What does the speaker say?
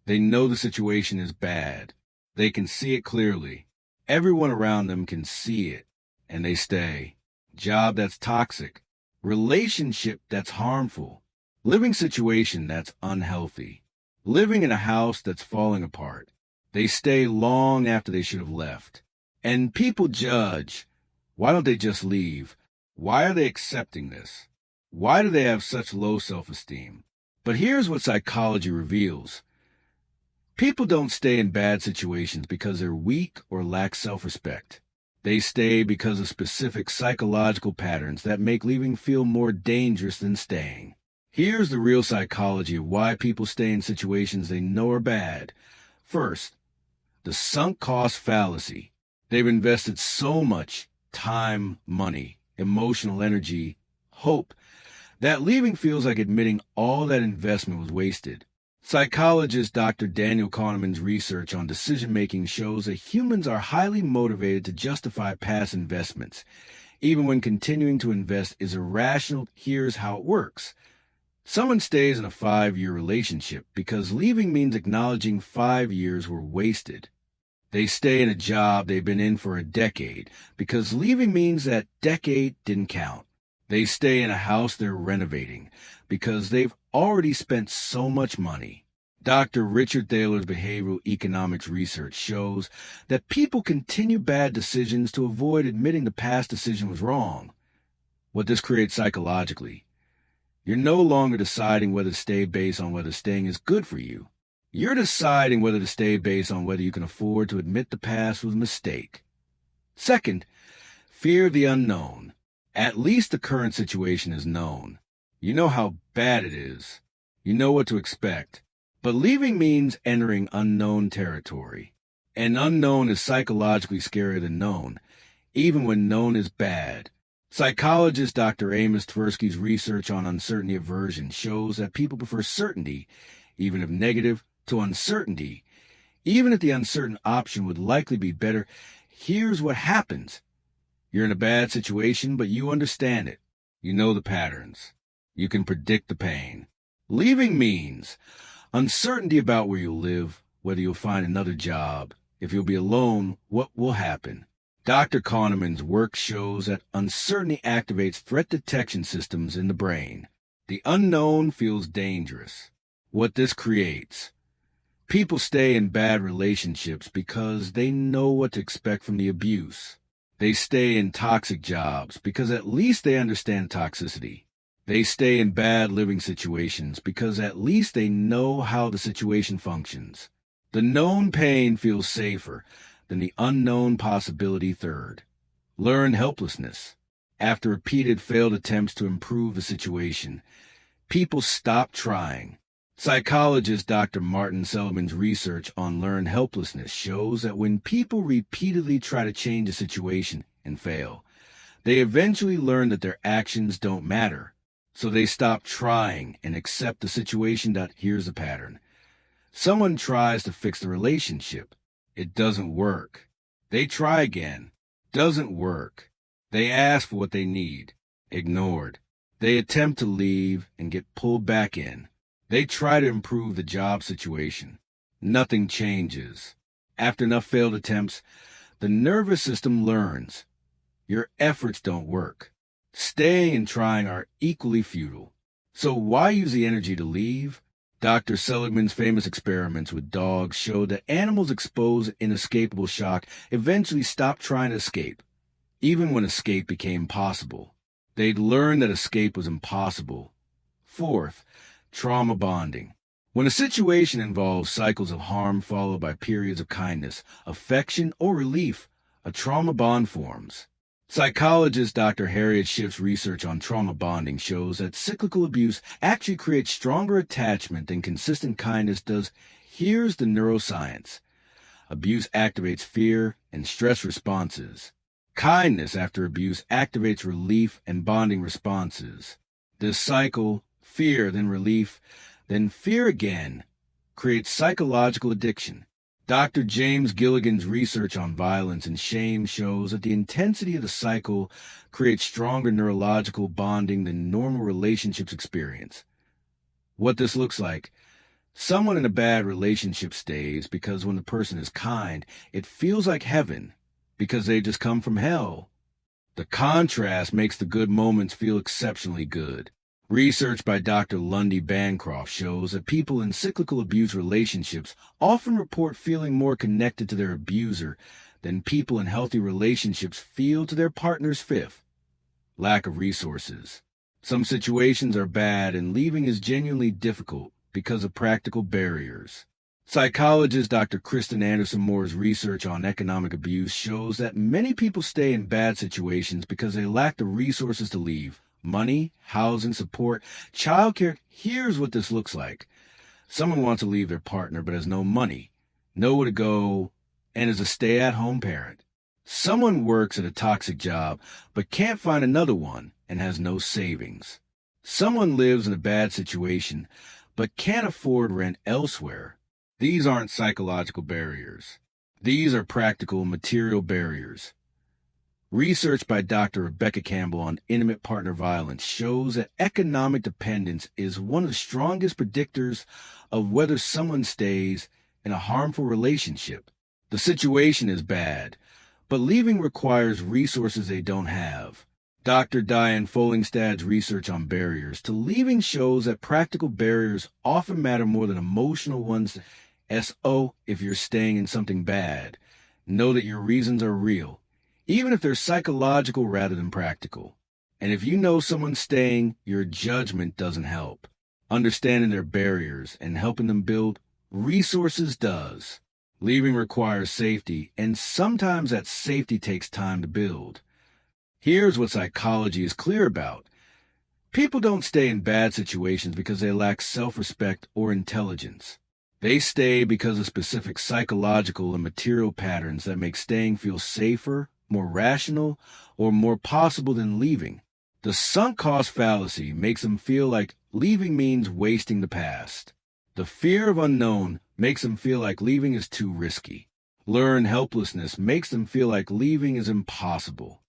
They know the situation is bad. They can see it clearly. Everyone around them can see it, and they stay. Job that's toxic. Relationship that's harmful. Living situation that's unhealthy. Living in a house that's falling apart. They stay long after they should have left. And people judge. Why don't they just leave? Why are they accepting this? Why do they have such low self-esteem? But here's what psychology reveals. People don't stay in bad situations because they're weak or lack self-respect. They stay because of specific psychological patterns that make leaving feel more dangerous than staying. Here's the real psychology of why people stay in situations they know are bad. First, the sunk cost fallacy. They've invested so much time, money, emotional energy, hope, that leaving feels like admitting all that investment was wasted. Psychologist Dr. Daniel Kahneman's research on decision-making shows that humans are highly motivated to justify past investments. Even when continuing to invest is irrational, here's how it works. Someone stays in a 5-year relationship because leaving means acknowledging 5 years were wasted. They stay in a job they've been in for a decade because leaving means that decade didn't count. They stay in a house they're renovating because they've already spent so much money. Dr. Richard Thaler's behavioral economics research shows that people continue bad decisions to avoid admitting the past decision was wrong. What this creates psychologically. You're no longer deciding whether to stay based on whether staying is good for you. You're deciding whether to stay based on whether you can afford to admit the past was a mistake. Second, fear of the unknown. At least the current situation is known. You know how bad it is. You know what to expect. But leaving means entering unknown territory. And unknown is psychologically scarier than known, even when known is bad. Psychologist Dr. Amos Tversky's research on uncertainty aversion shows that people prefer certainty, even if negative, to uncertainty. Even if the uncertain option would likely be better, here's what happens. You're in a bad situation, but you understand it. You know the patterns. You can predict the pain. Leaving means uncertainty about where you'll live, whether you'll find another job, if you'll be alone, what will happen. Dr. Kahneman's work shows that uncertainty activates threat detection systems in the brain. The unknown feels dangerous. What this creates. People stay in bad relationships because they know what to expect from the abuse. They stay in toxic jobs because at least they understand toxicity. They stay in bad living situations because at least they know how the situation functions. The known pain feels safer than the unknown possibility. Third, learn helplessness. After repeated failed attempts to improve the situation, people stop trying. Psychologist Dr. Martin Seligman's research on learned helplessness shows that when people repeatedly try to change a situation and fail, they eventually learn that their actions don't matter. So they stop trying and accept the situation. Here's the pattern. Someone tries to fix the relationship. It doesn't work. They try again. Doesn't work. They ask for what they need. Ignored. They attempt to leave and get pulled back in. They try to improve the job situation. Nothing changes. After enough failed attempts, the nervous system learns. Your efforts don't work. Staying and trying are equally futile. So why use the energy to leave? Dr. Seligman's famous experiments with dogs showed that animals exposed to inescapable shock eventually stopped trying to escape, even when escape became possible. They'd learned that escape was impossible. Fourth, trauma bonding. When a situation involves cycles of harm followed by periods of kindness, affection, or relief, a trauma bond forms. Psychologist Dr. Harriet Schiff's research on trauma bonding shows that cyclical abuse actually creates stronger attachment than consistent kindness does. Here's the neuroscience. Abuse activates fear and stress responses. Kindness after abuse activates relief and bonding responses. This cycle, fear, then relief, then fear again, creates psychological addiction. Dr. James Gilligan's research on violence and shame shows that the intensity of the cycle creates stronger neurological bonding than normal relationships experience. What this looks like: Someone in a bad relationship stays because when the person is kind, it feels like heaven because they just come from hell. The contrast makes the good moments feel exceptionally good. Research by Dr. Lundy Bancroft shows that people in cyclical abuse relationships often report feeling more connected to their abuser than people in healthy relationships feel to their partner's fifth. Lack of resources. Some situations are bad and leaving is genuinely difficult because of practical barriers. Psychologist Dr. Kristen Anderson Moore's research on economic abuse shows that many people stay in bad situations because they lack the resources to leave. Money, housing, support, childcare. Here's what this looks like. Someone wants to leave their partner but has no money, nowhere to go, and is a stay-at-home parent. Someone works at a toxic job but can't find another one and has no savings. Someone lives in a bad situation but can't afford rent elsewhere. These aren't psychological barriers. These are practical material barriers. Research by Dr. Rebecca Campbell on intimate partner violence shows that economic dependence is one of the strongest predictors of whether someone stays in a harmful relationship. The situation is bad, but leaving requires resources they don't have. Dr. Diane Folingstad's research on barriers to leaving shows that practical barriers often matter more than emotional ones. So, if you're staying in something bad, know that your reasons are real, even if they're psychological rather than practical. And if you know someone's staying, your judgment doesn't help. Understanding their barriers and helping them build resources does. Leaving requires safety, and sometimes that safety takes time to build. Here's what psychology is clear about. People don't stay in bad situations because they lack self-respect or intelligence. They stay because of specific psychological and material patterns that make staying feel safer, more rational, or more possible than leaving. The sunk cost fallacy makes them feel like leaving means wasting the past. The fear of unknown makes them feel like leaving is too risky. Learned helplessness makes them feel like leaving is impossible.